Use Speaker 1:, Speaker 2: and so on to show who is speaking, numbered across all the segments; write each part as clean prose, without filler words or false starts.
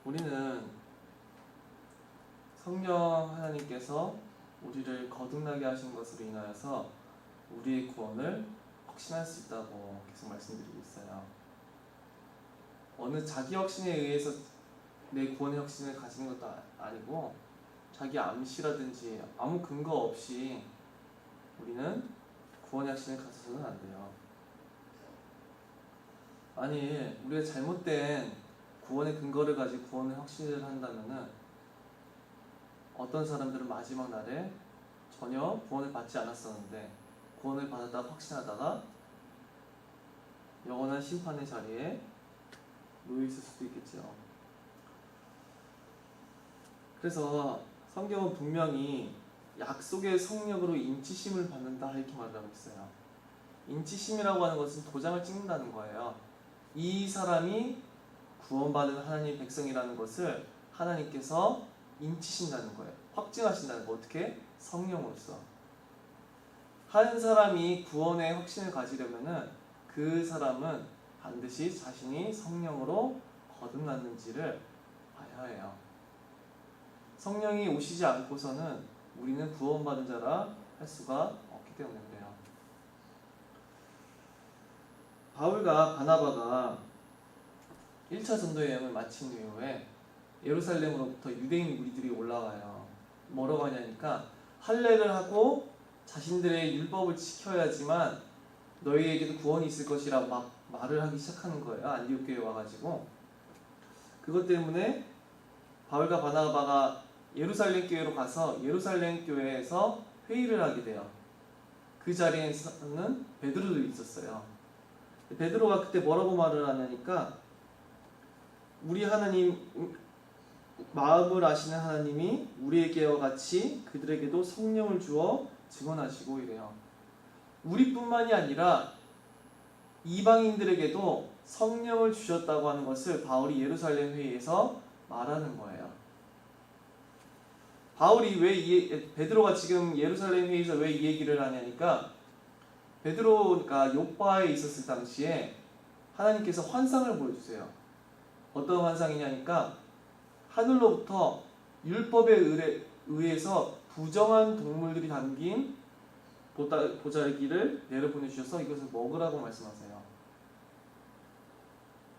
Speaker 1: 우리는 성령 하나님께서 우리를 거듭나게 하신 것으로 인하여서 우리의 구원을 확신할 수 있다고 계속 말씀드리고 있어요. 어느 자기 확신에 의해서 내 구원의 확신을 가지는 것도 아니고 자기 암시라든지 아무 근거 없이 우리는 구원의 확신을 가져서는 안 돼요. 만일 우리가 잘못된 구원의 근거를 가지고 구원의 확신을 한다면은 어떤 사람들은 마지막 날에 전혀 구원을 받지 않았었는데 구원을 받았다가 확신하다가 영원한 심판의 자리에 놓여 있을 수도 있겠죠. 그래서 성경은 분명히 약속의 성령으로 인치심을 받는다 이렇게 말하고 있어요. 인치심이라고 하는 것은 도장을 찍는다는 거예요. 이 사람이 구원받은 하나님의 백성이라는 것을 하나님께서 인치신다는 거예요. 확증하신다는 거. 어떻게? 성령으로서. 한 사람이 구원의 확신을 가지려면은 그 사람은 반드시 자신이 성령으로 거듭났는지를 봐야 해요. 성령이 오시지 않고서는 우리는 구원받은 자라 할 수가 없기 때문에 그래요. 바울과 바나바가 1차 전도 여행을 마친 이후에 예루살렘으로부터 유대인 무리들이 올라와요. 뭐라고 하냐니까 할례를 하고 자신들의 율법을 지켜야지만 너희에게도 구원이 있을 것이라고 막 말을 하기 시작하는 거예요. 안디옥 교회에 와가지고. 그것 때문에 바울과 바나바가 예루살렘 교회로 가서 예루살렘 교회에서 회의를 하게 돼요. 그 자리에서는 베드로도 있었어요. 베드로가 그때 뭐라고 말을 하냐니까 우리 하나님 마음을 아시는 하나님이 우리에게와 같이 그들에게도 성령을 주어 증언하시고 이래요. 우리뿐만이 아니라 이방인들에게도 성령을 주셨다고 하는 것을 바울이 예루살렘 회의에서 말하는 거예요. 바울이 베드로가 지금 예루살렘 회의에서 왜 이 얘기를 하냐니까 베드로가 요파에 있었을 당시에 하나님께서 환상을 보여주세요. 어떤 환상이냐니까 하늘로부터 율법에 의해서 부정한 동물들이 담긴 보자기를 내려보내주셔서 이것을 먹으라고 말씀하세요.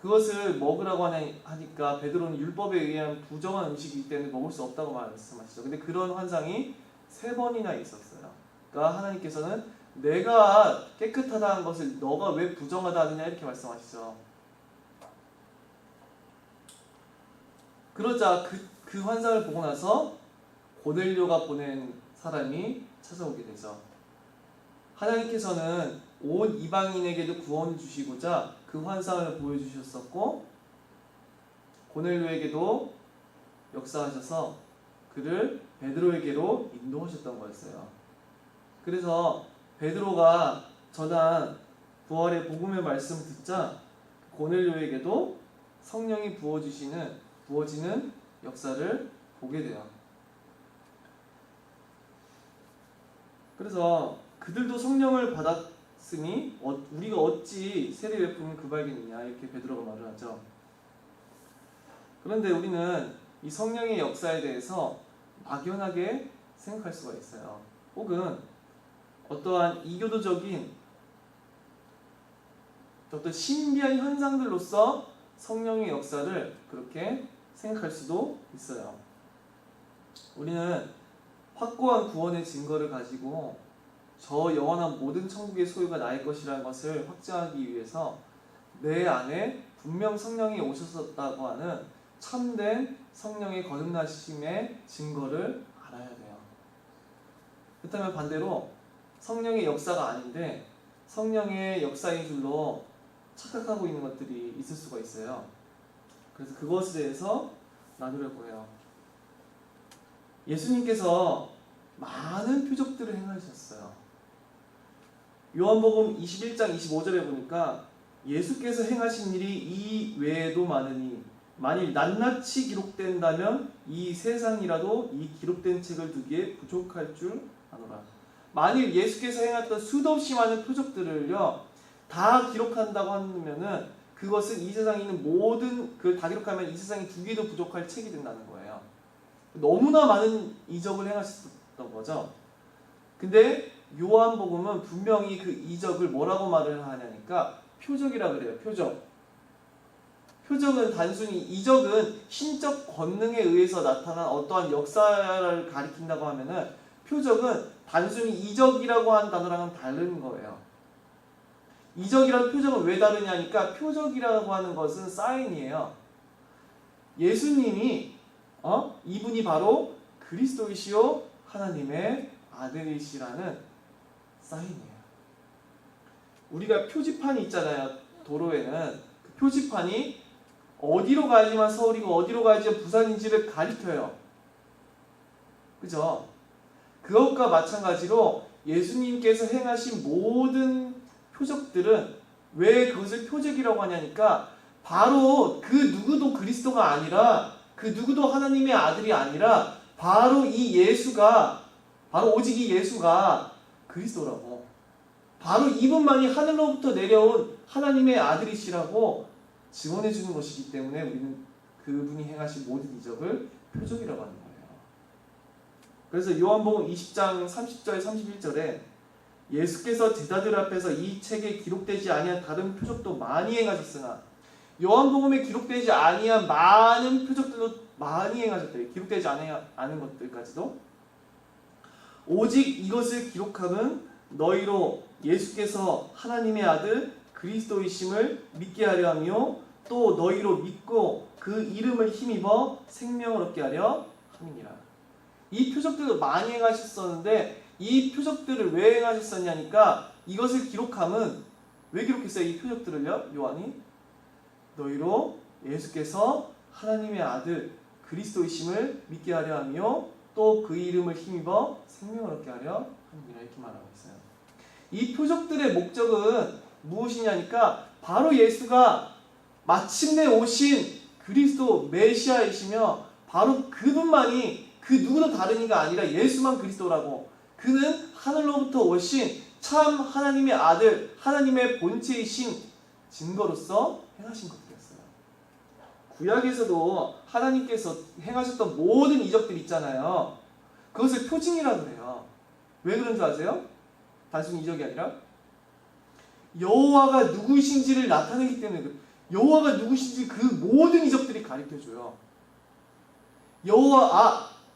Speaker 1: 그것을 먹으라고 하니까 베드로는 율법에 의한 부정한 음식이기 때문에 먹을 수 없다고 말씀하시죠. 근데 그런 환상이 3번이나 있었어요. 그러니까 하나님께서는 내가 깨끗하다는 것을 너가 왜 부정하다 하느냐 이렇게 말씀하시죠. 그러자 그 환상을 보고 나서 고넬료가 보낸 사람이 찾아오게 되죠. 하나님께서는 온 이방인에게도 구원을 주시고자 그 환상을 보여주셨었고 고넬료에게도 역사하셔서 그를 베드로에게로 인도하셨던 거였어요. 그래서 베드로가 전한 부활의 복음의 말씀을 듣자 고넬료에게도 성령이 부어지는 역사를 보게 돼요. 그래서 그들도 성령을 받았으니 우리가 어찌 세례 베푸는 그 발견이냐 이렇게 베드로가 말을 하죠. 그런데 우리는 이 성령의 역사에 대해서 막연하게 생각할 수가 있어요. 혹은 어떠한 이교도적인 어떤 신비한 현상들로서 성령의 역사를 그렇게 생각할 수도 있어요. 우리는 확고한 구원의 증거를 가지고 저 영원한 모든 천국의 소유가 나의 것이라는 것을 확증하기 위해서 내 안에 분명 성령이 오셨었다고 하는 참된 성령의 거듭나심의 증거를 알아야 돼요. 그렇다면 반대로 성령의 역사가 아닌데 성령의 역사인 줄로 착각하고 있는 것들이 있을 수가 있어요. 그래서 그것에 대해서 나누려고 해요. 예수님께서 많은 표적들을 행하셨어요. 요한복음 21장 25절에 보니까 예수께서 행하신 일이 이 외에도 많으니 만일 낱낱이 기록된다면 이 세상이라도 이 기록된 책을 두기에 부족할 줄 아노라. 만일 예수께서 행했던 수도 없이 많은 표적들을요 다 기록한다고 하면은 그것은 이 세상에 있는 모든 그걸 다 기록하면 이 세상에 두 개도 부족할 책이 된다는 거예요. 너무나 많은 이적을 행하셨던 거죠. 근데 요한복음은 분명히 그 이적을 뭐라고 말을 하냐니까 표적이라 그래요. 표적. 표적은 단순히 이적은 신적 권능에 의해서 나타난 어떠한 역사를 가리킨다고 하면은 표적은 단순히 이적이라고 하는 단어랑은 다른 거예요. 이적이랑 표적은 왜 다르냐니까 표적이라고 하는 것은 사인이에요. 예수님이 이분이 바로 그리스도이시요 하나님의 아들이시라는 사인이에요. 우리가 표지판이 있잖아요. 도로에는 그 표지판이 어디로 가야지만 서울이고 어디로 가야지만 부산인지를 가리켜요. 그죠? 그것과 마찬가지로 예수님께서 행하신 모든 표적들은 왜 그것을 표적이라고 하냐니까 바로 그 누구도 그리스도가 아니라 그 누구도 하나님의 아들이 아니라 바로 이 예수가 바로 오직 이 예수가 그리스도라고 바로 이분만이 하늘로부터 내려온 하나님의 아들이시라고 증언해 주는 것이기 때문에 우리는 그분이 행하신 모든 이적을 표적이라고 하는 거예요. 그래서 요한복음 20장 30절 31절에 예수께서 제자들 앞에서 이 책에 기록되지 아니한 다른 표적도 많이 행하셨으나 요한복음에 기록되지 아니한 많은 표적들도 많이 행하셨대요. 기록되지 않은 것들까지도 오직 이것을 기록함은 너희로 예수께서 하나님의 아들 그리스도이심을 믿게 하려 하며 또 너희로 믿고 그 이름을 힘입어 생명을 얻게 하려 함이니라. 이 표적들도 많이 행하셨었는데 이 표적들을 왜 행하셨었냐니까 이것을 기록함은 왜 기록했어요? 이 표적들을요? 요한이 너희로 예수께서 하나님의 아들 그리스도이심을 믿게 하려 하며 또 그 이름을 힘입어 생명을 얻게 하려 함이니라 이렇게 말하고 있어요. 이 표적들의 목적은 무엇이냐니까 바로 예수가 마침내 오신 그리스도 메시아이시며 바로 그분만이 그 누구도 다른 이가 아니라 예수만 그리스도라고 그는 하늘로부터 오신 참 하나님의 아들 하나님의 본체이신 증거로서 행하신 것들이었어요. 구약에서도 하나님께서 행하셨던 모든 이적들 있잖아요. 그것을 표징이라고 해요. 왜 그런 줄 아세요? 단순히 이적이 아니라 여호와가 누구이신지를 나타내기 때문에 여호와가 누구신지 그 모든 이적들이 가르쳐줘요.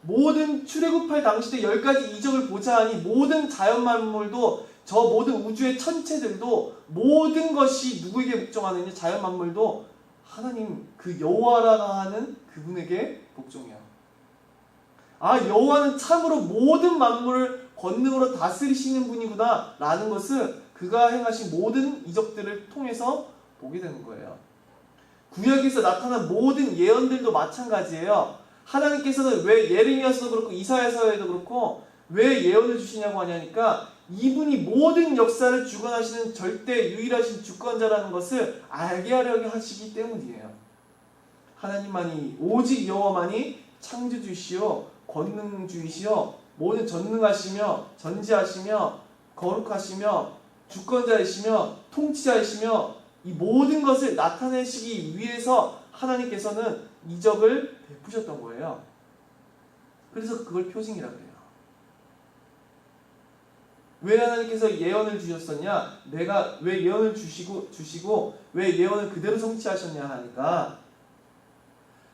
Speaker 1: 모든 출애굽할 당시때 10가지 이적을 보자 하니 모든 자연 만물도 저 모든 우주의 천체들도 모든 것이 누구에게 복종하느냐 자연 만물도 하나님 그 여호와라고 하는 그분에게 복종해요. 여호와는 참으로 모든 만물을 권능으로 다스리시는 분이구나 라는 것을 그가 행하신 모든 이적들을 통해서 보게 되는 거예요. 구약에서 나타난 모든 예언들도 마찬가지예요. 하나님께서는 왜 예레미야서도 그렇고 이사야서에도 그렇고 왜 예언을 주시냐고 하냐니까 이분이 모든 역사를 주관하시는 절대 유일하신 주권자라는 것을 알게 하려고 하시기 때문이에요. 하나님만이 오직 여호와만이 창조주이시오 권능주이시오 모든 전능하시며 전지하시며 거룩하시며 주권자이시며 통치자이시며 이 모든 것을 나타내시기 위해서 하나님께서는 이적을 베푸셨던 거예요. 그래서 그걸 표징이라고 해요. 왜 하나님께서 예언을 주셨었냐? 내가 왜 예언을 주시고 왜 예언을 그대로 성취하셨냐 하니까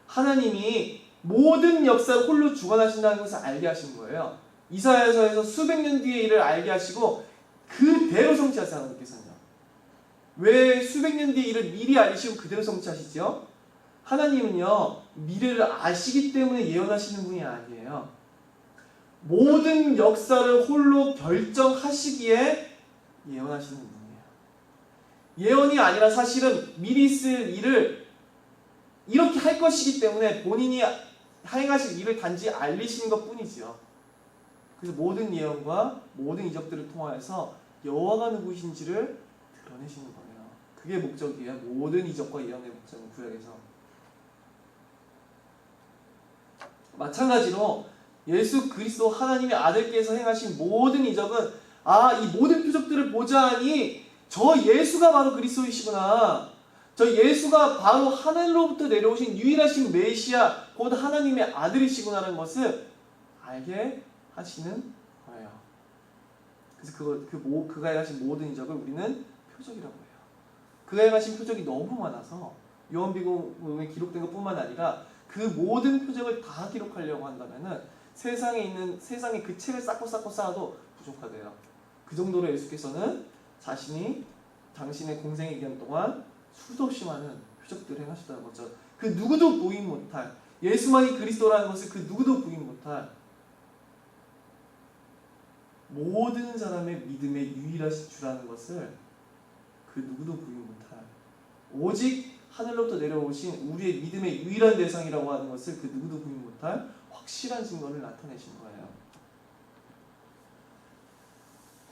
Speaker 1: 하나님이 모든 역사를 홀로 주관하신다는 것을 알게 하신 거예요. 이사야서에서 수백 년 뒤의 일을 알게 하시고 그대로 성취하세요. 하나님께서는요. 왜 수백 년 뒤의 일을 미리 알리시고 그대로 성취하시죠? 하나님은요 미래를 아시기 때문에 예언하시는 분이 아니에요. 모든 역사를 홀로 결정하시기에 예언하시는 분이에요. 예언이 아니라 사실은 미리 있을 일을 이렇게 할 것이기 때문에 본인이 행하실 일을 단지 알리시는 것 뿐이지요. 그래서 모든 예언과 모든 이적들을 통하여서 여호와가 누구이신지를 드러내시는 거예요. 그게 목적이에요. 모든 이적과 예언의 목적은 구약에서. 마찬가지로 예수 그리스도 하나님의 아들께서 행하신 모든 이적은 이 모든 표적들을 보자 하니 저 예수가 바로 그리스도이시구나. 저 예수가 바로 하늘로부터 내려오신 유일하신 메시아, 곧 하나님의 아들이시구나라는 것을 알게 하시는 거예요. 그래서 그가 행하신 모든 이적을 우리는 표적이라고 해요. 그가 행하신 표적이 너무 많아서 요한복음에 기록된 것뿐만 아니라 그 모든 표적을 다 기록하려고 한다면은 세상에 그 책을 쌓고 쌓아도 부족하대요. 그 정도로 예수께서는 당신의 공생의 기간 동안 수도 없이 많은 표적들을 행하셨다는 거죠. 그 누구도 부인 못할, 예수만이 그리스도라는 것을 그 누구도 부인 못할, 모든 사람의 믿음의 유일하신 주라는 것을 그 누구도 부인 못할, 오직 하늘로부터 내려오신 우리의 믿음의 유일한 대상이라고 하는 것을 그 누구도 부인 못할 확실한 증거를 나타내신 거예요.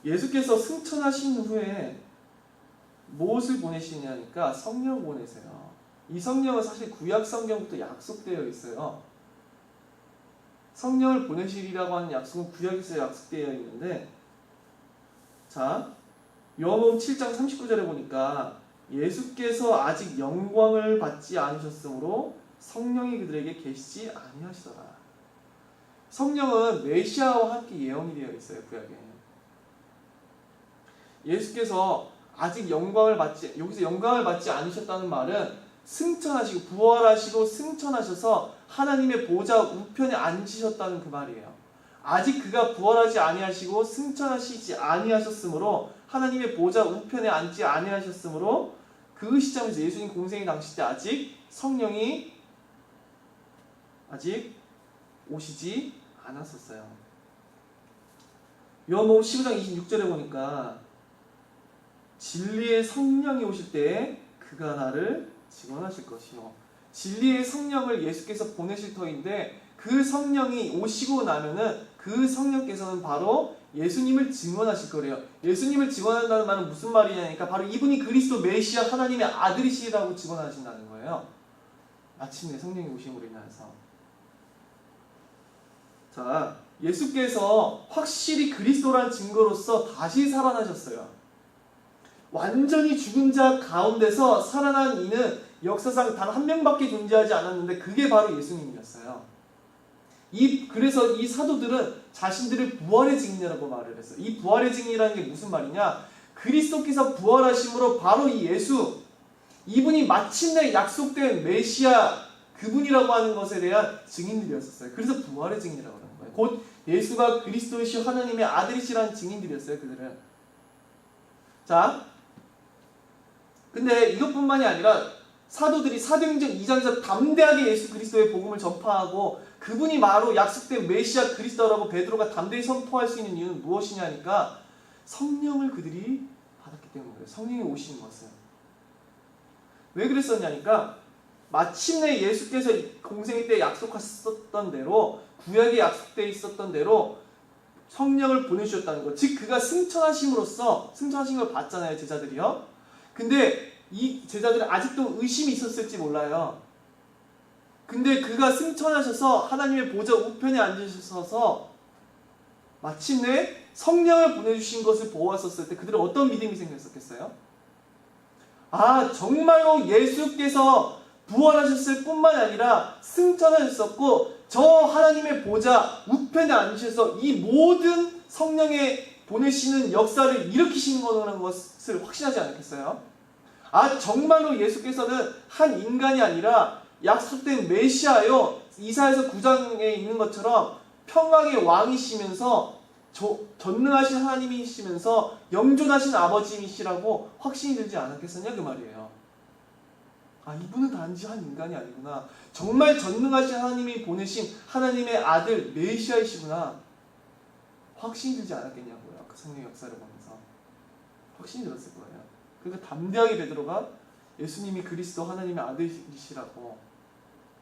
Speaker 1: 예수께서 승천하신 후에 무엇을 보내시냐니까 성령을 보내세요. 이 성령은 사실 구약 성경부터 약속되어 있어요. 성령을 보내시리라고 하는 약속은 구약에서 약속되어 있는데, 자, 요한복음 7장 39절에 보니까 예수께서 아직 영광을 받지 않으셨으므로 성령이 그들에게 계시지 아니하시더라. 성령은 메시아와 함께 예언이 되어 있어요, 구약에. 예수께서 아직 여기서 영광을 받지 않으셨다는 말은 승천하시고 부활하시고 승천하셔서 하나님의 보좌 우편에 앉으셨다는 그 말이에요. 아직 그가 부활하지 아니하시고 승천하시지 아니하셨으므로, 하나님의 보좌 우편에 앉지 아니하셨으므로, 그 시점에서 예수님 공생의 당시 때 아직 성령이 오시지 않았었어요. 요한복음 15장 26절에 보니까 진리의 성령이 오실 때에 그가 나를 증언하실 것이요. 진리의 성령을 예수께서 보내실 터인데, 그 성령이 오시고 나면은 그 성령께서는 바로 예수님을 증언하실 거래요. 예수님을 증언한다는 말은 무슨 말이냐니까 바로 이분이 그리스도 메시아 하나님의 아들이시라고 증언하신다는 거예요. 마침내 성령이 오심으로 인하여서. 자, 예수께서 확실히 그리스도라는 증거로서 다시 살아나셨어요. 완전히 죽은 자 가운데서 살아난 이는 역사상 단 한 명밖에 존재하지 않았는데 그게 바로 예수님이었어요. 그래서 이 사도들은 자신들을 부활의 증인이라고 말을 했어요. 이 부활의 증인이라는 게 무슨 말이냐? 그리스도께서 부활하심으로 바로 이 예수, 이분이 마침내 약속된 메시아, 그분이라고 하는 것에 대한 증인들이었어요. 그래서 부활의 증인이라고 하는 거예요. 곧 예수가 그리스도이시 하나님의 아들이시라는 증인들이었어요, 그들은. 자, 근데 이것뿐만이 아니라 사도들이 사도행전 2장에서 담대하게 예수 그리스도의 복음을 전파하고 그분이 바로 약속된 메시아 그리스도라고 베드로가 담대히 선포할 수 있는 이유는 무엇이냐니까 성령을 그들이 받았기 때문이에요. 성령이 오시는 것은. 왜 그랬었냐니까 마침내 예수께서 공생의 때 약속하셨던 대로, 구약에 약속되어 있었던 대로 성령을 보내주셨다는 것. 즉 그가 승천하심으로써, 승천하신 걸 봤잖아요, 제자들이요. 근데 이 제자들은 아직도 의심이 있었을지 몰라요. 근데 그가 승천하셔서 하나님의 보좌 우편에 앉으셔서 마침내 성령을 보내주신 것을 보았었을 때 그들은 어떤 믿음이 생겼었겠어요? 아, 정말로 예수께서 부활하셨을 뿐만 아니라 승천하셨었고 저 하나님의 보좌 우편에 앉으셔서 이 모든 성령의 보내시는 역사를 일으키시는 거라는 것을 확신하지 않았겠어요? 아, 정말로 예수께서는 한 인간이 아니라 약속된 메시아요, 이사야서 9장에 있는 것처럼 평강의 왕이시면서 전능하신 하나님이시면서 영존하신 아버지이시라고 확신이 들지 않았겠었냐 그 말이에요. 아, 이분은 단지 한 인간이 아니구나, 정말 전능하신 하나님이 보내신 하나님의 아들 메시아이시구나, 확신이 들지 않았겠냐고요. 그 성령 역사를 보면서 확신이 들었을 거예요. 그러니까 담대하게 베드로가 예수님이 그리스도 하나님의 아들이시라고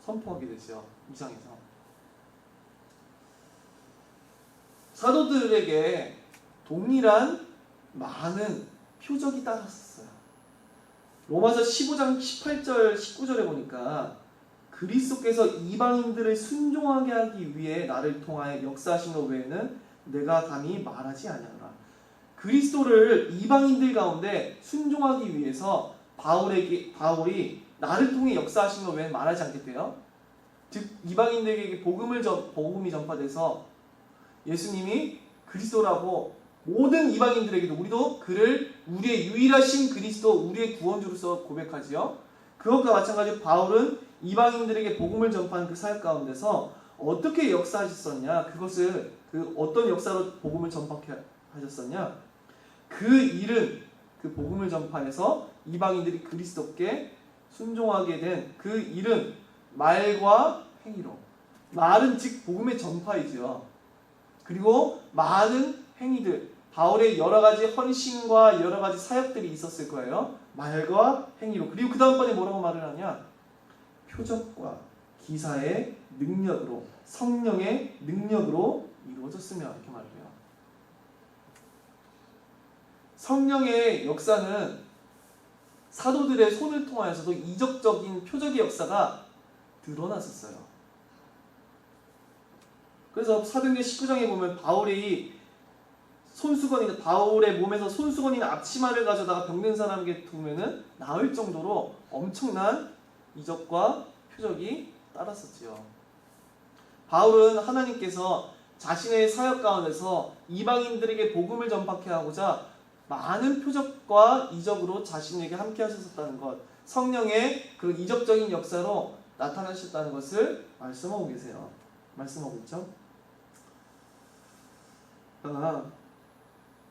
Speaker 1: 선포하게 되죠. 2장에서. 사도들에게 동일한 많은 표적이 따랐었어요. 로마서 15장 18절 19절에 보니까 그리스도께서 이방인들을 순종하게 하기 위해 나를 통하여 역사하신 것 외에는 내가 감히 말하지 아니하노라. 그리스도를 이방인들 가운데 순종하기 위해서 바울이 나를 통해 역사하신 걸 왜 말하지 않겠대요? 즉 이방인들에게 복음이 전파돼서 예수님이 그리스도라고 모든 이방인들에게도 우리도 그를 우리의 유일하신 그리스도, 우리의 구원주로서 고백하지요. 그것과 마찬가지로 바울은 이방인들에게 복음을 전파하는 그 사역 가운데서 어떻게 역사하셨었냐, 그것을 어떤 역사로 복음을 전파하셨었냐, 그 일은 그 복음을 전파해서 이방인들이 그리스도께 순종하게 된 그 일은 말과 행위로, 말은 즉 복음의 전파이죠. 그리고 많은 행위들, 바울의 여러 가지 헌신과 여러 가지 사역들이 있었을 거예요. 말과 행위로. 그리고 그 다음번에 뭐라고 말을 하냐, 표적과 기사의 능력으로, 성령의 능력으로 이루어졌으며, 이렇게 말을 해요. 성령의 역사는 사도들의 손을 통하여서도 이적적인 표적의 역사가 드러났었어요. 그래서 사도행전 19장에 보면 바울의 몸에서 손수건이나 앞치마를 가져다가 병든 사람에게 두면은 나을 정도로 엄청난 이적과 표적이 따랐었지요. 바울은 하나님께서 자신의 사역 가운데서 이방인들에게 복음을 전파케 하고자 많은 표적과 이적으로 자신에게 함께 하셨다는 것, 성령의 그 이적적인 역사로 나타나셨다는 것을 말씀하고 계세요. 말씀하고 있죠.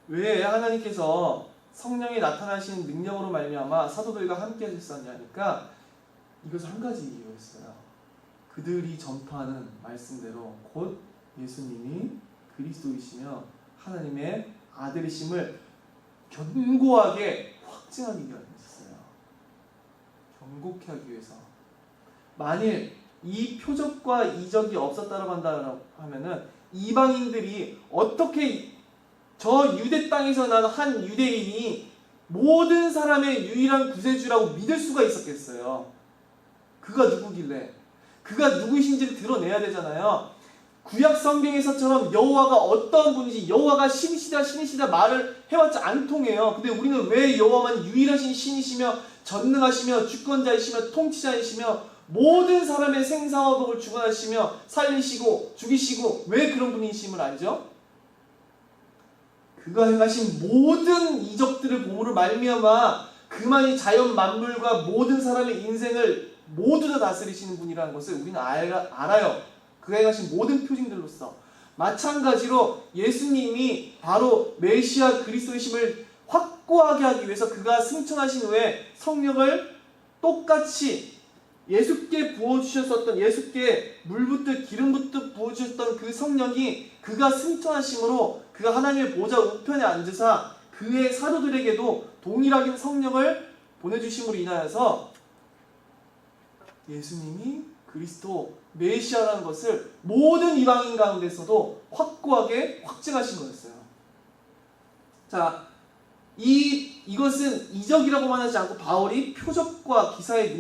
Speaker 1: 왜 하나님께서 성령이 나타나신 능력으로 말미암아 사도들과 함께 하셨었냐니까 이것은 한 가지 이유였어요. 그들이 전파하는 말씀대로 곧 예수님이 그리스도이시며 하나님의 아들이심을 견고하게 확증하기 위함이었어요. 견고케 하기 위해서. 만일 이 표적과 이적이 없었다고 한다고 하면은 이방인들이 어떻게 저 유대 땅에서 난 한 유대인이 모든 사람의 유일한 구세주라고 믿을 수가 있었겠어요. 그가 누구길래? 그가 누구이신지를 드러내야 되잖아요. 구약 성경에서처럼 여호와가 어떤 분인지, 여호와가 신이시다 말을 해왔지 안 통해요. 근데 우리는 왜 여호와만 유일하신 신이시며 전능하시며 주권자이시며 통치자이시며 모든 사람의 생사와 복을 주관하시며 살리시고 죽이시고 왜 그런 분이심을 알죠? 그가 행하신 모든 이적들을 보므로 말미암아 그만이 자연 만물과 모든 사람의 인생을 모두 다 다스리시는 분이라는 것을 우리는 알아요. 그가 행하신 모든 표징들로서. 마찬가지로 예수님이 바로 메시아 그리스도이심을 확고하게 하기 위해서 그가 승천하신 후에 성령을 똑같이 예수께 부어주셨었던, 예수께 물붓듯 기름붓듯 부어주셨던 그 성령이 그가 승천하심으로 그가 하나님의 보좌 우편에 앉으사 그의 사도들에게도 동일하게 성령을 보내주심으로 인하여서 예수님이 그리스도 메시아라는 것을 모든 이방인 가운데서도 확고하게 확증하신 거였어요. 자, 이것은 이적이라고만 하지 않고 바울이 표적과 기사의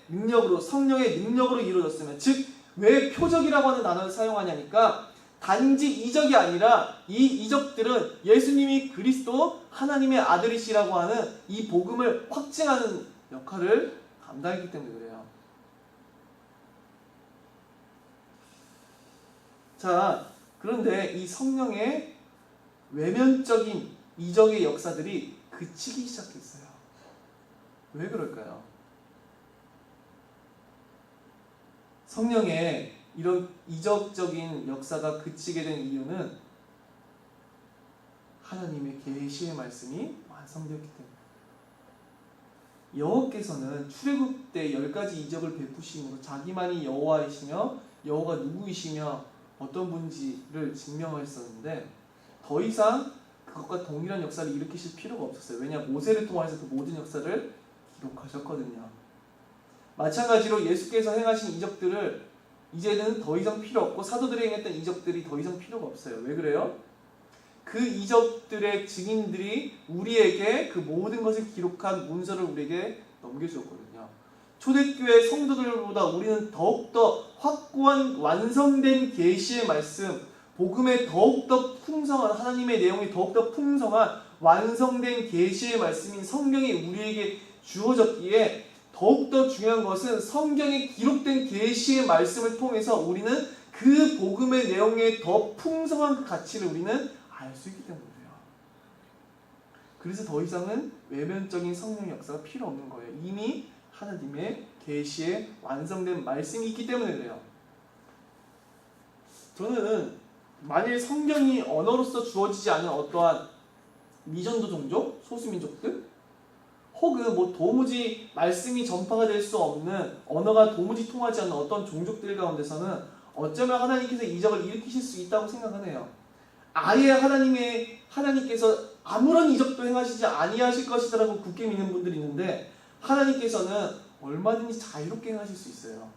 Speaker 1: 능력으로, 성령의 능력으로 이루어졌으면, 즉 왜 표적이라고 하는 단어를 사용하냐니까 단지 이적이 아니라 이 이적들은 예수님이 그리스도 하나님의 아들이시라고 하는 이 복음을 확증하는 역할을 감당했기 때문에 그래요. 자, 그런데 이 성령의 외면적인 이적의 역사들이 그치기 시작했어요. 왜 그럴까요? 성령의 이런 이적적인 역사가 그치게 된 이유는 하나님의 계시의 말씀이 완성되었기 때문에. 여호와께서는 출애굽 때 10가지 이적을 베푸심으로 자기만이 여호와이시며 여호와가 누구이시며 어떤 분인지를 증명하셨었는데 더 이상 그것과 동일한 역사를 일으키실 필요가 없었어요. 왜냐? 모세를 통해서 그 모든 역사를 기록하셨거든요. 마찬가지로 예수께서 행하신 이적들을 이제는 더 이상 필요 없고 사도들이 행했던 이적들이 더 이상 필요가 없어요. 왜 그래요? 그 이적들의 증인들이 우리에게 그 모든 것을 기록한 문서를 우리에게 넘겨주었거든요. 초대교회 성도들보다 우리는 더욱더 확고한 완성된 계시의 말씀, 복음의 더욱더 풍성한, 하나님의 내용이 더욱더 풍성한 완성된 계시의 말씀인 성경이 우리에게 주어졌기에 더욱더 중요한 것은 성경에 기록된 계시의 말씀을 통해서 우리는 그 복음의 내용에 더 풍성한 그 가치를 우리는 알 수 있기 때문이에요. 그래서 더 이상은 외면적인 성령의 역사가 필요 없는 거예요. 이미 하나님의 계시의 완성된 말씀이 있기 때문에 그래요. 저는 만일 성경이 언어로서 주어지지 않은 어떠한 미전도 종족, 소수민족들, 혹은 뭐 도무지 말씀이 전파가 될 수 없는 언어가 도무지 통하지 않는 어떤 종족들 가운데서는 어쩌면 하나님께서 이적을 일으키실 수 있다고 생각하네요. 아예 하나님께서 아무런 이적도 행하시지 아니하실 것이다라고 굳게 믿는 분들이 있는데 하나님께서는 얼마든지 자유롭게 행하실 수 있어요.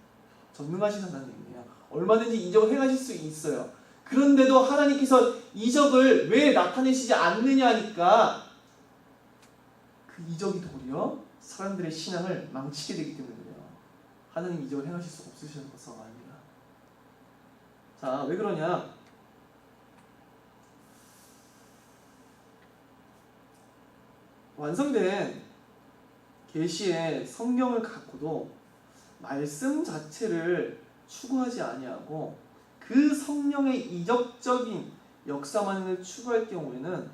Speaker 1: 전능하신 하나님이에요. 얼마든지 이적을 행하실 수 있어요. 그런데도 하나님께서 이적을 왜 나타내시지 않느냐니까 그 이적이 도리어 사람들의 신앙을 망치게 되기 때문에 그래요. 하나님 이적을 행하실 수 없으셔서 아닙니다. 자, 왜 그러냐? 완성된 계시의 성경을 갖고도 말씀 자체를 추구하지 아니하고 그 성령의 이적적인 역사만을 추구할 경우에는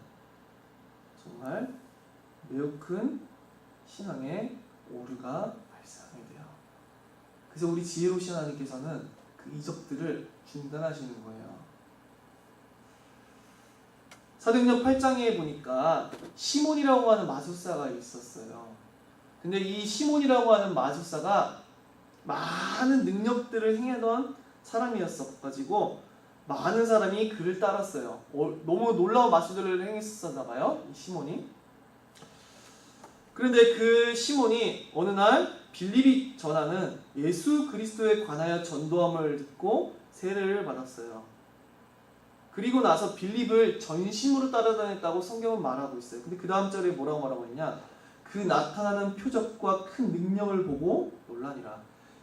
Speaker 1: 정말 매우 큰 신앙의 오류가 발생하게 돼요. 그래서 우리 지혜로우신 하나님께서는 그 이적들을 중단하시는 거예요. 사도행전 8장에 보니까 시몬이라고 하는 마술사가 있었어요. 근데 이 시몬이라고 하는 마술사가 많은 능력들을 행하던 사람이었어가지고 많은 사람이 그를 따랐어요. 너무 놀라운 마술들을 행했었나 봐요, 이 시몬이. 그런데 그 시몬이 어느 날 빌립이 전하는 예수 그리스도에 관하여 전도함을 듣고 세례를 받았어요. 그리고 나서 빌립을 전심으로 따라다녔다고 성경은 말하고 있어요. 근데 그 다음 절에 뭐라고 말하고 있냐? 그 나타나는 표적과 큰 능력을 보고 놀라니라.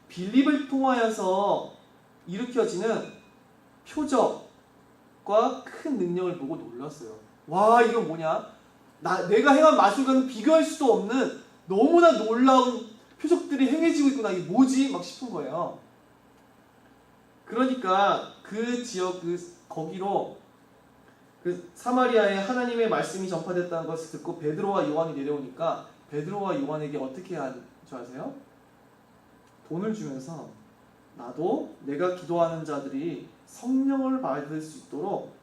Speaker 1: 빌립을 통하여서 일으켜지는 표적과 큰 능력을 보고 놀랐어요. 와, 이건 뭐냐? 내가 행한 마술과는 비교할 수도 없는 너무나 놀라운 표적들이 행해지고 있구나. 이게 뭐지? 막 싶은 거예요. 그러니까 그 지역 거기로 그 사마리아에 하나님의 말씀이 전파됐다는 것을 듣고 베드로와 요한이 내려오니까 베드로와 요한에게 어떻게 한 줄 아세요? 돈을 주면서 나도 내가 기도하는 자들이 성령을 받을 수 있도록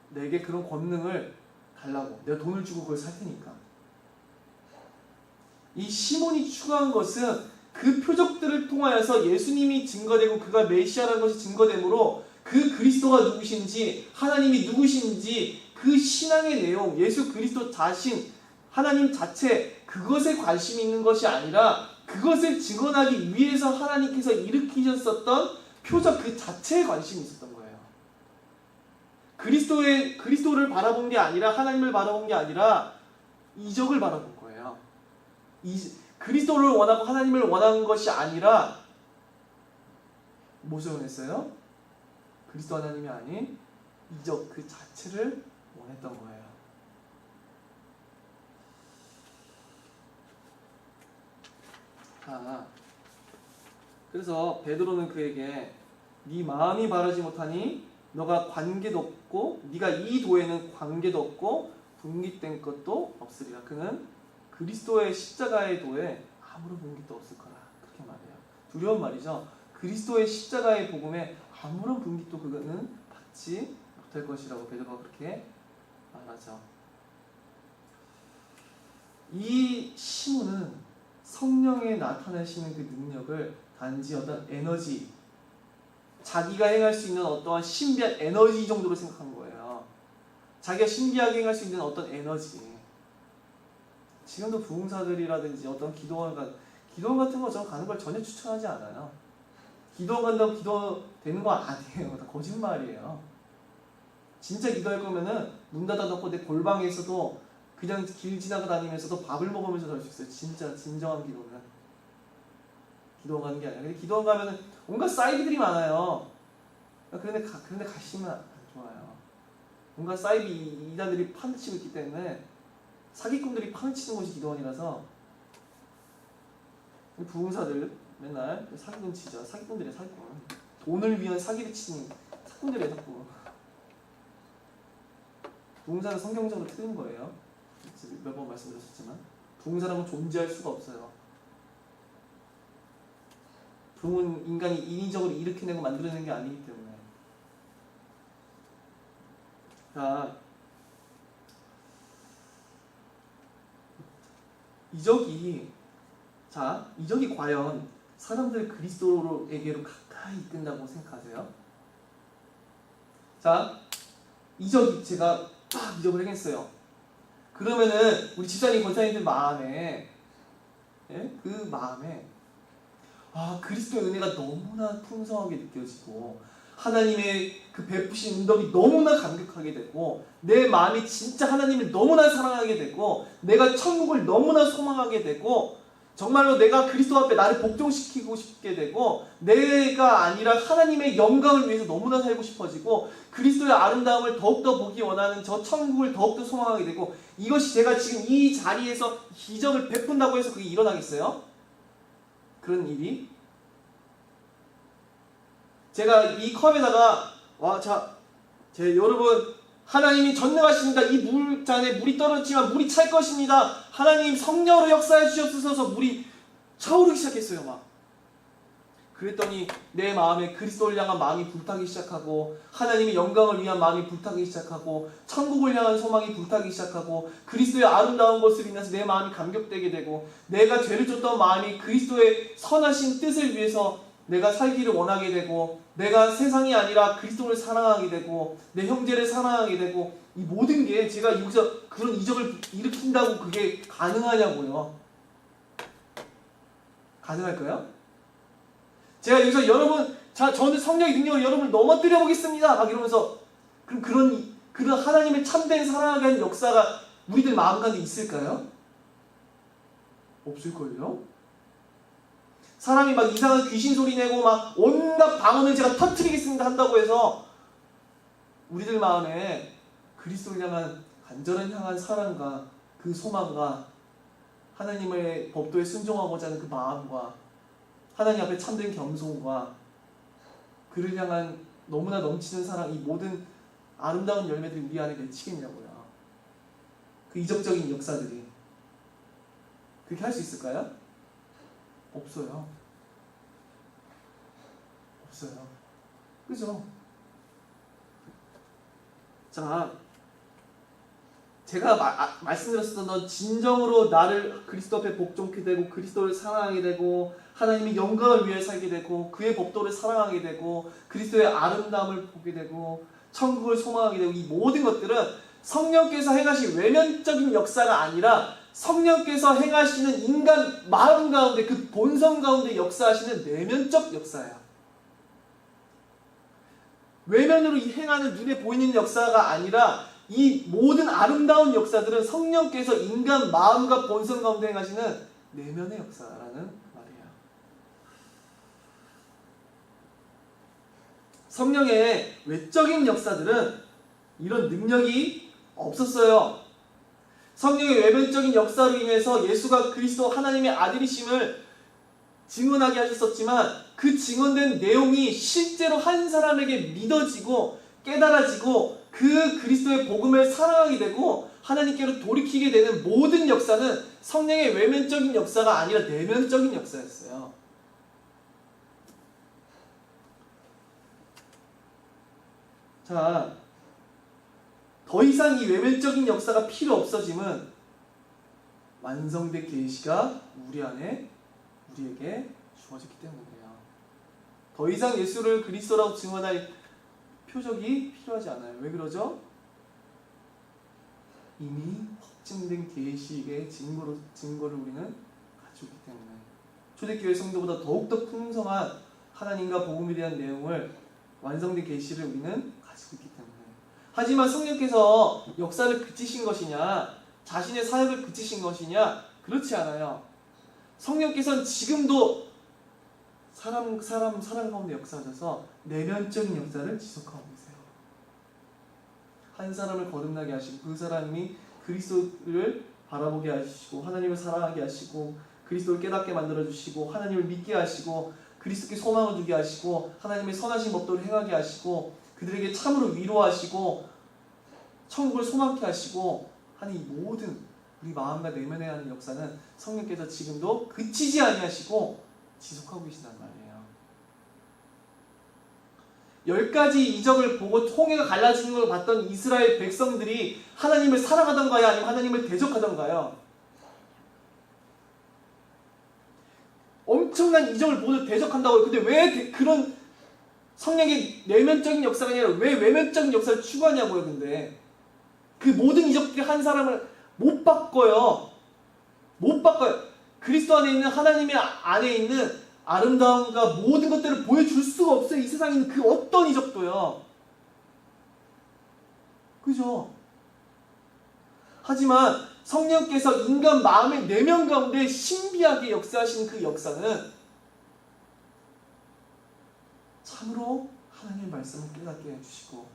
Speaker 1: 내게 그런 권능을 달라고, 내가 돈을 주고 그걸 살 테니까. 이 시몬이 추구한 것은 그 표적들을 통하여서 예수님이 증거되고 그가 메시아라는 것이 증거되므로 그 그리스도가 누구신지, 하나님이 누구신지, 그 신앙의 내용, 예수 그리스도 자신, 하나님 자체, 그것에 관심이 있는 것이 아니라 그것을 증언하기 위해서 하나님께서 일으키셨었던 표적 그 자체에 관심이 있었던 거예요. 그리스도를 바라본 게 아니라, 하나님을 바라본 게 아니라 이적을 바라본 거예요. 그리스도를 원하고 하나님을 원하는 것이 아니라 무엇을 원했어요? 그리스도 하나님이 아닌 이적 그 자체를 원했던 거예요. 그래서 베드로는 그에게 네 마음이 바르지 못하니 너가 관계도 없고 네가 이 도에는 관계도 없고 분깃된 것도 없으리라. 그는 그리스도의 십자가의 도에 아무런 분깃도 없을 거라. 그렇게 말해요. 두려운 말이죠. 그리스도의 십자가의 복음에 아무런 분깃도 그는 받지 못할 것이라고 베드로가 그렇게 말하죠. 이 시몬은 성령에 나타내시는 그 능력을 단지 어떤 에너지, 자기가 행할 수 있는 어떠한 신비한 에너지 정도로 생각한 거예요. 자기가 신비하게 행할 수 있는 어떤 에너지. 지금도 부흥사들이라든지 어떤 기도원 같은 거 저는 가는 걸 전혀 추천하지 않아요. 기도원 간다고 기도 되는 거 아니에요. 다 거짓말이에요. 진짜 기도할 거면은 문 닫아놓고 내 골방에서도 그냥 길 지나가 다니면서도 밥을 먹으면서 할 수 있어요. 진짜 진정한 기도는. 기도원 가는 게 아니라. 근데 기도원 가면은 온갖 사이드들이 많아요. 그런데 가시면 안 좋아요. 온갖 사이비 이단들이 파헤치고 있기 때문에 사기꾼들이 파헤치는 곳이 기도원이라서 부흥사들 맨날 사기꾼 치죠. 사기꾼들이에요. 사기꾼. 돈을 위한 사기를 치는 사기꾼들이에요. 자꾸. 부흥사는 성경적으로 틀린 거예요. 몇 번 말씀드렸었지만 부흥사람은 존재할 수가 없어요. 부흥은 인간이 인위적으로 일으켜내고 만들어내는 게 아니기 때문에. 자, 이적이 과연 사람들 그리스도에게로 가까이 이끈다고 생각하세요? 자, 제가 딱 이적을 행했어요. 그러면은 우리 집사님 권사님들 마음에, 그 마음에 그리스도의 은혜가 너무나 풍성하게 느껴지고 하나님의 그 베푸신 은덕이 너무나 감격하게 되고 내 마음이 진짜 하나님을 너무나 사랑하게 되고 내가 천국을 너무나 소망하게 되고 정말로 내가 그리스도 앞에 나를 복종시키고 싶게 되고 내가 아니라 하나님의 영광을 위해서 너무나 살고 싶어지고 그리스도의 아름다움을 더욱더 보기 원하는 저 천국을 더욱더 소망하게 되고 이것이 제가 지금 이 자리에서 기적을 베푼다고 해서 그게 일어나겠어요? 그런 일이? 제가 이 컵에다가 여러분 하나님이 전능하십니다. 이 물잔에 물이 떨어지지만 물이 찰 것입니다. 하나님 성령으로 역사해 주시옵소서. 물이 차오르기 시작했어요. 막 그랬더니 내 마음에 그리스도를 향한 마음이 불타기 시작하고 하나님의 영광을 위한 마음이 불타기 시작하고 천국을 향한 소망이 불타기 시작하고 그리스도의 아름다운 것을 인해서 내 마음이 감격되게 되고 내가 죄를 졌던 마음이 그리스도의 선하신 뜻을 위해서 내가 살기를 원하게 되고 내가 세상이 아니라 그리스도를 사랑하게 되고 내 형제를 사랑하게 되고 이 모든 게 제가 여기서 그런 이적을 일으킨다고 그게 가능하냐고요. 가능할까요? 제가 여기서 여러분 저는 성령의 능력을 여러분을 넘어뜨려 보겠습니다 막 이러면서 그럼 그런 하나님의 참된 사랑하게 하는 역사가 우리들 마음 가운데 있을까요? 없을걸요? 사람이 막 이상한 귀신 소리 내고 막 온갖 방언을 제가 터뜨리겠습니다 한다고 해서 우리들 마음에 그리스도를 향한 간절한 향한 사랑과 그 소망과 하나님의 법도에 순종하고자 하는 그 마음과 하나님 앞에 참된 겸손과 그를 향한 너무나 넘치는 사랑, 이 모든 아름다운 열매들이 우리 안에 맺히겠냐고요. 그 이적적인 역사들이 그렇게 할 수 있을까요? 없어요. 그죠? 자, 제가 말씀드렸었던 넌 진정으로 나를 그리스도 앞에 복종케 되고 그리스도를 사랑하게 되고 하나님의 영광을 위해 살게 되고 그의 법도를 사랑하게 되고 그리스도의 아름다움을 보게 되고 천국을 소망하게 되고 이 모든 것들은 성령께서 행하신 외면적인 역사가 아니라 성령께서 행하시는 인간 마음 가운데 그 본성 가운데 역사하시는 내면적 역사야. 외면으로 행하는 눈에 보이는 역사가 아니라 이 모든 아름다운 역사들은 성령께서 인간 마음과 본성 가운데 행하시는 내면의 역사라는 말이에요. 성령의 외적인 역사들은 이런 능력이 없었어요. 성령의 외면적인 역사로 인해서 예수가 그리스도 하나님의 아들이심을 증언하게 하셨었지만 그 증언된 내용이 실제로 한 사람에게 믿어지고 깨달아지고 그 그리스도의 복음을 사랑하게 되고 하나님께로 돌이키게 되는 모든 역사는 성령의 외면적인 역사가 아니라 내면적인 역사였어요. 자, 더 이상 이 외면적인 역사가 필요 없어짐은 완성된 계시가 우리에게 주어졌기 때문이에요. 더 이상 예수를 그리스도라고 증언할 표적이 필요하지 않아요. 왜 그러죠? 이미 확증된 계시의 증거를 우리는 가지고 있기 때문에 초대교회 성도보다 더욱더 풍성한 하나님과 복음에 대한 내용을 완성된 계시를 우리는 가지고 있기 때문에 하지만 성령께서 역사를 그치신 것이냐 자신의 사역을 그치신 것이냐 그렇지 않아요. 성령께서는 지금도 사람 가운데 역사하셔서 내면적인 역사를 지속하고 계세요. 한 사람을 거듭나게 하시고 그 사람이 그리스도를 바라보게 하시고 하나님을 사랑하게 하시고 그리스도를 깨닫게 만들어주시고 하나님을 믿게 하시고 그리스도께 소망을 두게 하시고 하나님의 선하신 법도를 행하게 하시고 그들에게 참으로 위로하시고 천국을 소망케 하시고 하는 이 모든 우리 마음과 내면에 하는 역사는 성령께서 지금도 그치지 아니하시고 지속하고 계신단 말이에요. 10가지 이적을 보고 홍해가 갈라지는 걸 봤던 이스라엘 백성들이 하나님을 사랑하던가요? 아니면 하나님을 대적하던가요? 엄청난 이적을 모두 대적한다고요. 근데 왜 그런 성령의 내면적인 역사가 아니라 왜 외면적인 역사를 추구하냐고요. 근데 그 모든 이적들이 한 사람을 못 바꿔요. 못 바꿔요. 그리스도 안에 있는 하나님의 안에 있는 아름다움과 모든 것들을 보여줄 수가 없어요. 이 세상에 있는 그 어떤 이적도요. 그죠? 하지만 성령께서 인간 마음의 내면 가운데 신비하게 역사하시는 그 역사는 참으로 하나님의 말씀을 깨닫게 해주시고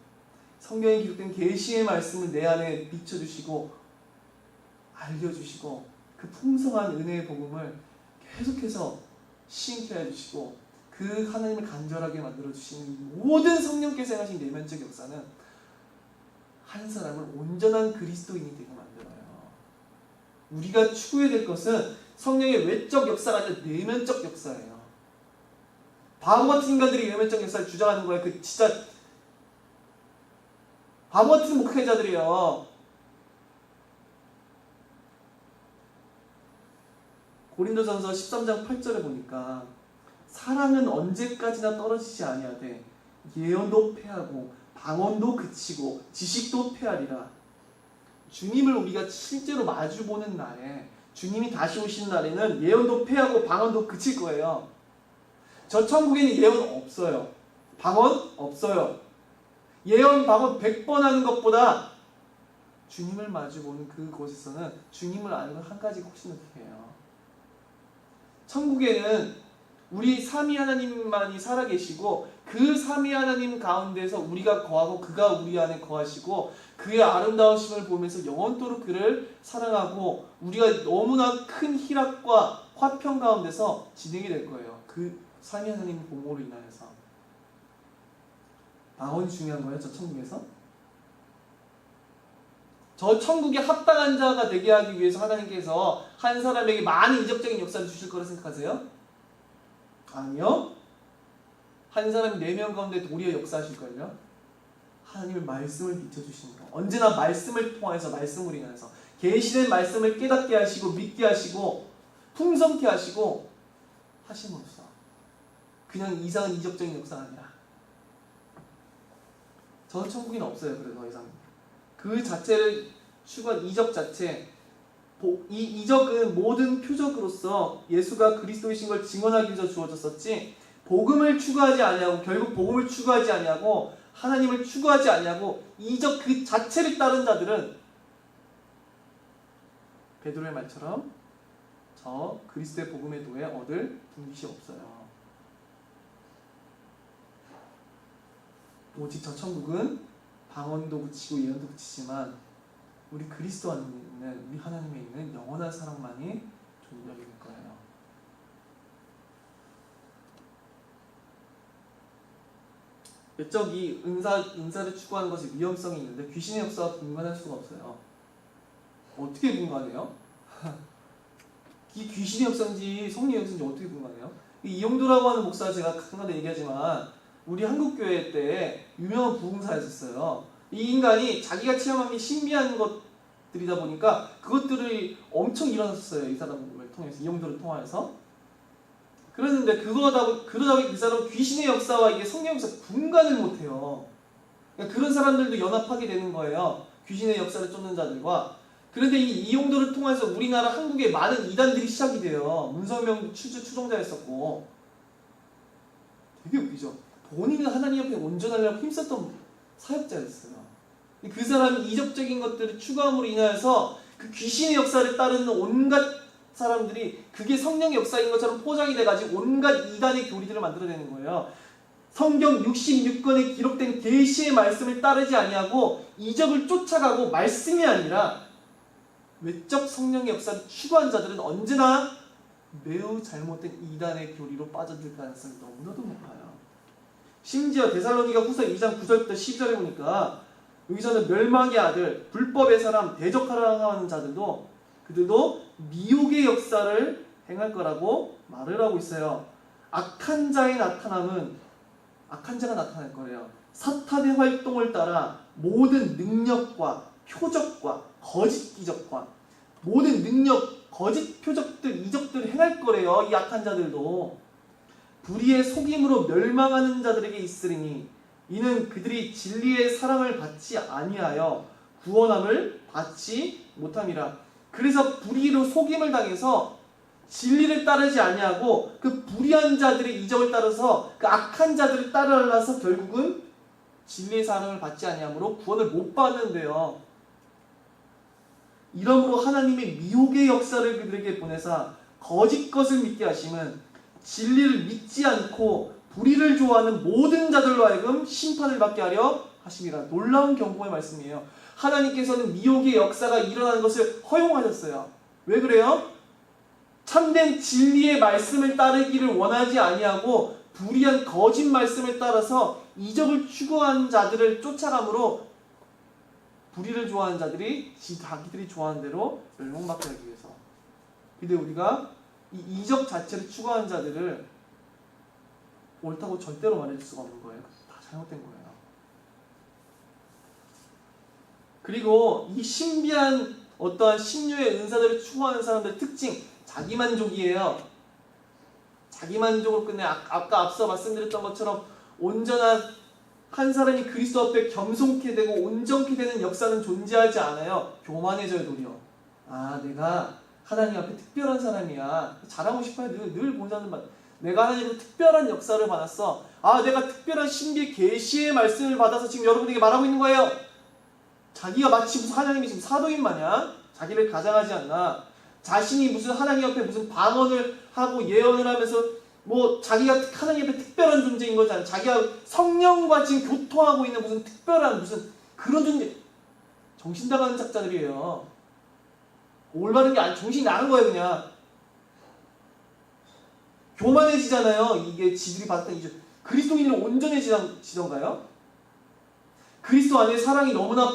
Speaker 1: 성경에 기록된 계시의 말씀을 내 안에 비춰주시고 알려주시고 그 풍성한 은혜의 복음을 계속해서 시인케 해주시고 그 하나님을 간절하게 만들어주시는 모든 성령께서 행하신 내면적 역사는 한 사람을 온전한 그리스도인이 되게 만들어요. 우리가 추구해야 될 것은 성령의 외적 역사가 아니라 내면적 역사예요. 바보 같은 인간들이 내면적 역사를 주장하는 거예요. 그 진짜 바보 같은 목회자들이에요. 고린도전서 13장 8절에 보니까 사랑은 언제까지나 떨어지지 아니하되 예언도 패하고 방언도 그치고 지식도 패하리라. 주님을 우리가 실제로 마주보는 날에 주님이 다시 오시는 날에는 예언도 패하고 방언도 그칠 거예요. 저 천국에는 예언 없어요. 방언 없어요. 예언 방언 100번 하는 것보다 주님을 마주보는 그곳에서는 주님을 아는 건 한 가지 훨씬 더 귀해요. 천국에는 우리 삼위 하나님만이 살아계시고 그 삼위 하나님 가운데서 우리가 거하고 그가 우리 안에 거하시고 그의 아름다우심을 보면서 영원토록 그를 사랑하고 우리가 너무나 큰 희락과 화평 가운데서 진행이 될 거예요. 그 삼위 하나님의 공로로 인하여서. 방언이 중요한 거예요. 저 천국에서. 저 천국에 합당한 자가 되게 하기 위해서 하나님께서 한 사람에게 많은 이적적인 역사를 주실 거라 생각하세요? 아니요. 한 사람이 내면 가운데 도리어 역사하실걸요? 하나님의 말씀을 비춰주시는 거. 언제나 말씀을 통해서 말씀으로 인해서 계시된 말씀을 깨닫게 하시고 믿게 하시고 풍성케 하시고 하심으로써 그냥 이상한 이적적인 역사가 아니라 저 천국에는 없어요. 그래서 더 이상 그 자체를 추구한 이적 자체, 이 이적은 모든 표적으로서 예수가 그리스도이신 걸 증언하기 위해서 주어졌었지 복음을 추구하지 아니하고 결국 복음을 추구하지 아니하고 하나님을 추구하지 아니하고 이적 그 자체를 따른 자들은 베드로의 말처럼 저 그리스도의 복음의 도에 얻을 분깃이 없어요. 오직 저 천국은 방언도 그치고 예언도 그치지만 우리 그리스도 안에 있는 우리 하나님에 있는 영원한 사랑만이 존재하게 될 거예요. 외적이 은사를 추구하는 것이 위험성이 있는데 귀신의 역사와 분간할 수가 없어요. 어떻게 분간해요? 이 귀신의 역사인지 성령의 역사인지 어떻게 분간해요? 이용도라고 하는 목사 제가 가끔가다 얘기하지만 우리 한국교회 때 유명한 부흥사였었어요. 이 인간이 자기가 체험한 게 신비한 것들이다 보니까 그것들이 엄청 일어났었어요. 이 사람을 통해서, 이용도를 통해서. 그랬는데 그러다 보니 그 사람은 귀신의 역사와 이게 성령 역사 분간을 못해요. 그러니까 그런 사람들도 연합하게 되는 거예요. 귀신의 역사를 쫓는 자들과. 그런데 이 이용도를 통해서 우리나라 한국에 많은 이단들이 시작이 돼요. 문성명 추종자였었고. 되게 웃기죠. 본인은 하나님 앞에 온전하려고 힘썼던 사역자였어요. 그 사람이 이적적인 것들을 추구함으로 인하여서 그 귀신의 역사를 따르는 온갖 사람들이 그게 성령의 역사인 것처럼 포장이 돼가지고 온갖 이단의 교리들을 만들어내는 거예요. 성경 66권에 기록된 계시의 말씀을 따르지 아니하고 이적을 쫓아가고 말씀이 아니라 외적 성령의 역사를 추구한 자들은 언제나 매우 잘못된 이단의 교리로 빠져들 가능성이 너무나도 높아요. 심지어 데살로니가 후서 2장 9절부터 10절에 보니까 여기서는 멸망의 아들, 불법의 사람, 대적하라 하는 자들도 그들도 미혹의 역사를 행할 거라고 말을 하고 있어요. 악한 자가 나타날 거래요. 사탄의 활동을 따라 모든 능력과 표적과 거짓 기적과 모든 능력, 거짓 표적들, 이적들을 행할 거래요. 이 악한 자들도. 불의의 속임으로 멸망하는 자들에게 있으리니 이는 그들이 진리의 사랑을 받지 아니하여 구원함을 받지 못함이라. 그래서 불의로 속임을 당해서 진리를 따르지 아니하고 그 불의한 자들의 이적을 따라서 그 악한 자들을 따라서 결국은 진리의 사랑을 받지 아니하므로 구원을 못 받는데요. 이러므로 하나님의 미혹의 역사를 그들에게 보내사 거짓 것을 믿게 하심은 진리를 믿지 않고 불의를 좋아하는 모든 자들로 하여금 심판을 받게 하려 하심이라. 놀라운 경고의 말씀이에요. 하나님께서는 미혹의 역사가 일어나는 것을 허용하셨어요. 왜 그래요? 참된 진리의 말씀을 따르기를 원하지 아니하고 불의한 거짓 말씀을 따라서 이적을 추구하는 자들을 쫓아가므로 불의를 좋아하는 자들이 자기들이 좋아하는 대로 멸망받게 하기 위해서. 근데 우리가 이 이적 자체를 추구하는 자들을 옳다고 절대로 말해줄 수가 없는 거예요. 다 잘못된 거예요. 그리고 이 신비한 어떠한 신유의 은사들을 추구하는 사람들의 특징, 자기만족이에요. 자기만족으로 끝내. 아까 앞서 말씀드렸던 것처럼 온전한 한 사람이 그리스도 앞에 겸손케 되고 온전케 되는 역사는 존재하지 않아요. 교만해져요, 도리어. 내가 하나님 앞에 특별한 사람이야. 잘하고 싶어요. 늘 보자는 말. 내가 하나님의 특별한 역사를 받았어. 내가 특별한 신비의 계시의 말씀을 받아서 지금 여러분에게 말하고 있는 거예요. 자기가 마치 무슨 하나님이 지금 사도인 마냥 자기를 가장하지 않나. 자신이 무슨 하나님 앞에 무슨 방언을 하고 예언을 하면서 자기가 하나님 앞에 특별한 존재인 거지 않아. 자기가 성령과 지금 교통하고 있는 무슨 특별한 무슨 그런 존재. 정신 나가는 작자들이에요. 올바른 게 아니, 정신이 나간 거예요, 그냥. 교만해지잖아요. 이게 지들이 받았던 이적. 그리스도인은 온전해지던가요? 그리스도 안에 사랑이 너무나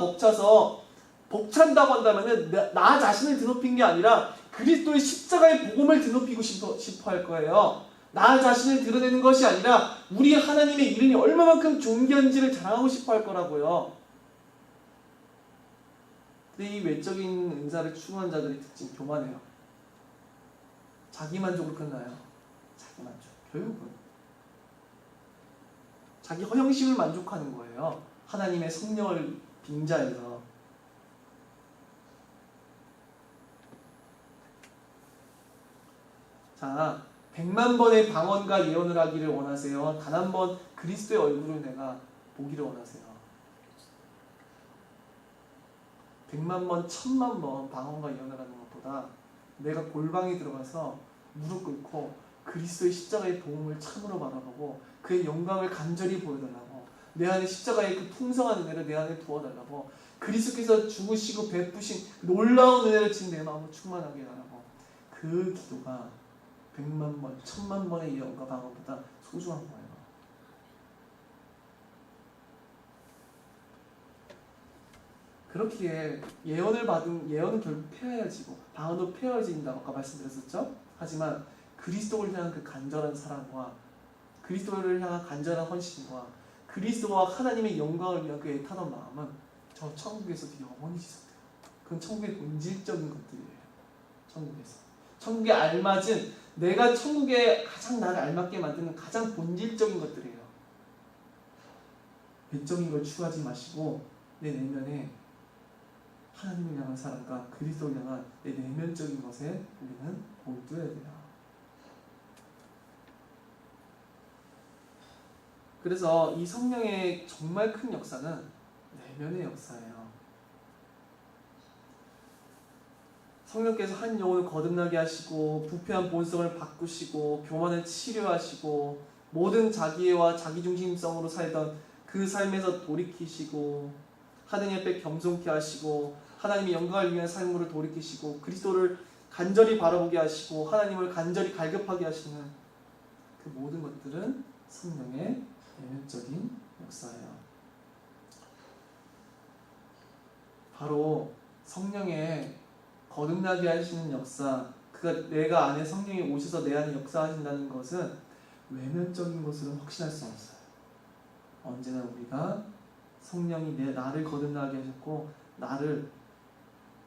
Speaker 1: 벅찬다고 한다면은 나 자신을 드높인 게 아니라 그리스도의 십자가의 복음을 드높이고 싶어 할 거예요. 나 자신을 드러내는 것이 아니라 우리 하나님의 이름이 얼마만큼 존귀한지를 자랑하고 싶어 할 거라고요. 근데 이 외적인 은사를 추구하는 자들의 특징, 교만해요. 자기만족으로 끝나요. 자기만족. 결국은 자기 허영심을 만족하는 거예요. 하나님의 성령을 빙자해서. 자, 100만 번의 방언과 예언을 하기를 원하세요? 단 한 번 그리스도의 얼굴을 내가 보기를 원하세요? 100만 번, 1000만 번 방언과 예언을 하는 것보다 내가 골방에 들어가서 무릎 꿇고 그리스도의 십자가의 복음을 참으로 바라보고 그의 영광을 간절히 보여달라고, 내 안에 십자가의 그 풍성한 은혜를 내 안에 부어달라고, 그리스도께서 죽으시고 베푸신 놀라운 은혜를 지금 내 마음을 충만하게 하라고. 그 기도가 100만 번, 1000만 번의 예언과 방언보다 소중한 거예요. 그렇기에 예언은 결국 폐하여지고 방언도 폐하여진다고 아까 말씀드렸었죠? 하지만 그리스도를 향한 그 간절한 사랑과 그리스도를 향한 간절한 헌신과 그리스도와 하나님의 영광을 위한 그 애타던 마음은 저 천국에서도 영원히 지속돼요. 그건 천국의 본질적인 것들이에요. 천국에 알맞은, 내가 천국에 가장 나를 알맞게 만드는 가장 본질적인 것들이에요. 외적인 걸 추구하지 마시고 내 내면에 하나님을 향한 사랑과 그리스도를 향한 내 내면적인 것에 우리는 몰두해야 돼요. 그래서 이 성령의 정말 큰 역사는 내면의 역사예요. 성령께서 한 영혼을 거듭나게 하시고 부패한 본성을 바꾸시고 교만을 치료하시고 모든 자기애와 자기중심성으로 살던 그 삶에서 돌이키시고 하나님 앞에 겸손케 하시고 하나님의 영광을 위한 삶으로 돌이키시고 그리스도를 간절히 바라보게 하시고 하나님을 간절히 갈급하게 하시는 그 모든 것들은 성령의 내면적인 역사예요. 바로 성령의 거듭나게 하시는 역사, 그가 내가 안에 성령이 오셔서 내 안에 역사하신다는 것은 외면적인 것으로는 확신할 수 없어요. 언제나 우리가 성령이 나를 거듭나게 하셨고 나를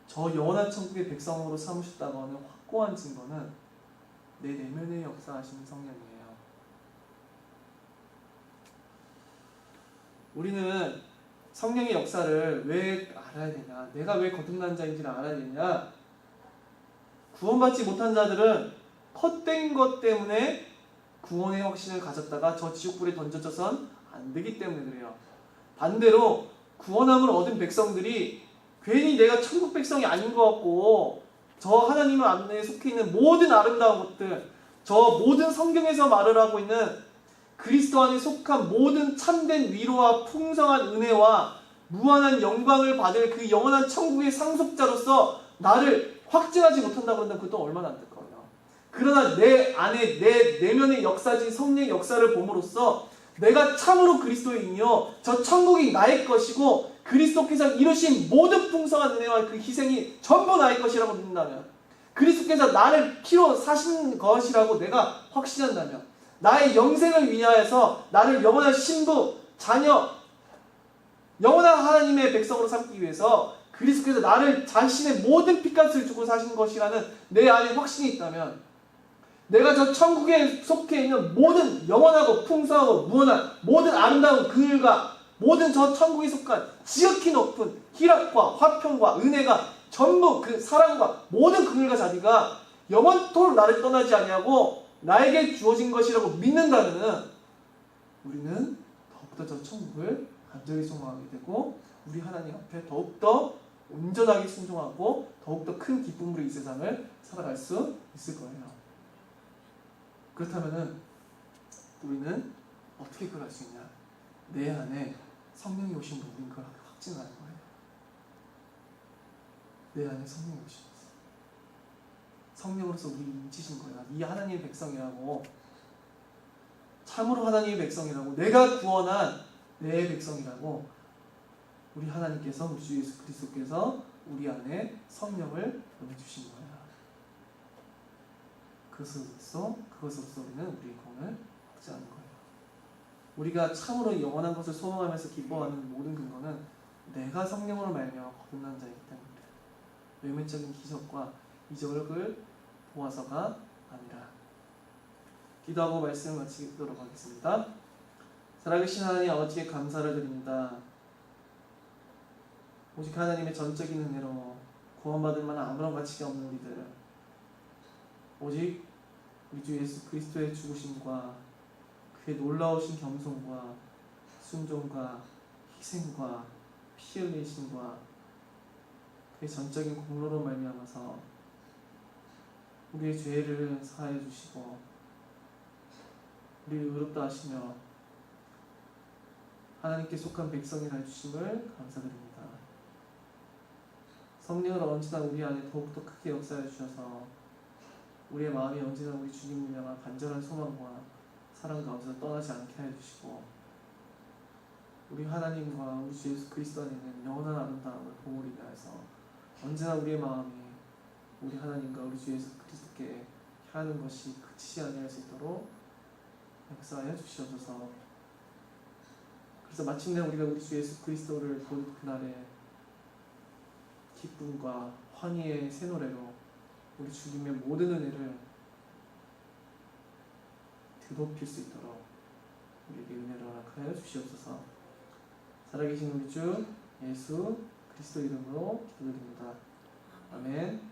Speaker 1: 저 영원한 천국의 백성으로 삼으셨다고 하는 확고한 증거는 내 내면에 역사하시는 성령이에요. 우리는 성령의 역사를 왜 알아야 되냐? 내가 왜 거듭난 자인지를 알아야 되냐? 구원받지 못한 자들은 헛된 것 때문에 구원의 확신을 가졌다가 저 지옥불에 던져져선 안 되기 때문에 그래요. 반대로 구원함을 얻은 백성들이 괜히 내가 천국 백성이 아닌 것 같고 저 하나님 안에 속해 있는 모든 아름다운 것들, 저 모든 성경에서 말을 하고 있는 그리스도 안에 속한 모든 참된 위로와 풍성한 은혜와 무한한 영광을 받을 그 영원한 천국의 상속자로서 나를 확증하지 못한다고 한다면 그것도 얼마나 안타까워요. 그러나 내 안에 내 내면의 역사진 성령의 역사를 봄으로써 내가 참으로 그리스도인이요 저 천국이 나의 것이고 그리스도께서 이루신 모든 풍성한 은혜와 그 희생이 전부 나의 것이라고 믿는다면, 그리스도께서 나를 피로 사신 것이라고 내가 확신한다면, 나의 영생을 위하여서 나를 영원한 신부, 자녀, 영원한 하나님의 백성으로 삼기 위해서 그리스도께서 나를 자신의 모든 핏값을 주고 사신 것이라는 내 안에 확신이 있다면, 내가 저 천국에 속해 있는 모든 영원하고 풍성하고 무한한 모든 아름다운 그 일과 모든 저 천국에 속한 지극히 높은 희락과 화평과 은혜가 전부 그 사랑과 모든 그 일과 자비가 영원토록 나를 떠나지 아니하고 나에게 주어진 것이라고 믿는다면 우리는 더욱더 저 천국을 간절히 소망하게 되고 우리 하나님 앞에 더욱더 온전하게 순종하고 더욱더 큰 기쁨으로 이 세상을 살아갈 수 있을 거예요. 그렇다면 우리는 어떻게 그걸 할 수 있냐? 내 안에 성령이 오신 분, 우리는 그걸 확증하는 거예요. 내 안에 성령이 오신 분, 성령으로서 우리 인치신 거예요. 이 하나님의 백성이라고, 참으로 하나님의 백성이라고, 내가 구원한 내 백성이라고 우리 하나님께서, 우리 주 예수 그리스도께서 우리 안에 성령을 보내주신 거예요. 그것으로서 우리는 우리의 구원을 확증하는 거예요. 우리가 참으로 영원한 것을 소망하면서 기뻐하는 모든 근거는 내가 성령으로 말미암아 거듭난 자이기 때문입니다. 외면적인 기적과 이적을 보아서가 아니라. 기도하고 말씀을 마치도록 하겠습니다. 살아계신 하나님 아버지께 감사를 드립니다. 오직 하나님의 전적인 은혜로 구원받을 만한 아무런 가치가 없는 우리들, 오직 우리 주 예수 그리스도의 죽으심과 그의 놀라우신 겸손과 순종과 희생과 피 흘리심과 그의 전적인 공로로 말미암아서 우리의 죄를 사하여 주시고 우리를 의롭다 하시며 하나님께 속한 백성이라 해주심을 감사드립니다. 성령을 언제나 우리 안에 더욱더 크게 역사해 주셔서 우리의 마음이 언제나 우리 주님을 향한 간절한 소망과 사랑 가운데서 떠나지 않게 해주시고 우리 하나님과 우리 주 예수 그리스도 안에 있는 영원한 아름다움을 보호를 위하여서 언제나 우리의 마음이 우리 하나님과 우리 주 예수 그리스도께 향하는 것이 그치지 아니할 수 있도록 역사하여 주시옵소서. 그래서 마침내 우리가 우리 주 예수 그리스도를 본 그날에 기쁨과 환희의 새 노래로 우리 주님의 모든 은혜를 드높일 수 있도록 우리에게 은혜를 허락하여 주시옵소서. 살아계신 우리 주 예수 그리스도 이름으로 기도드립니다. 아멘.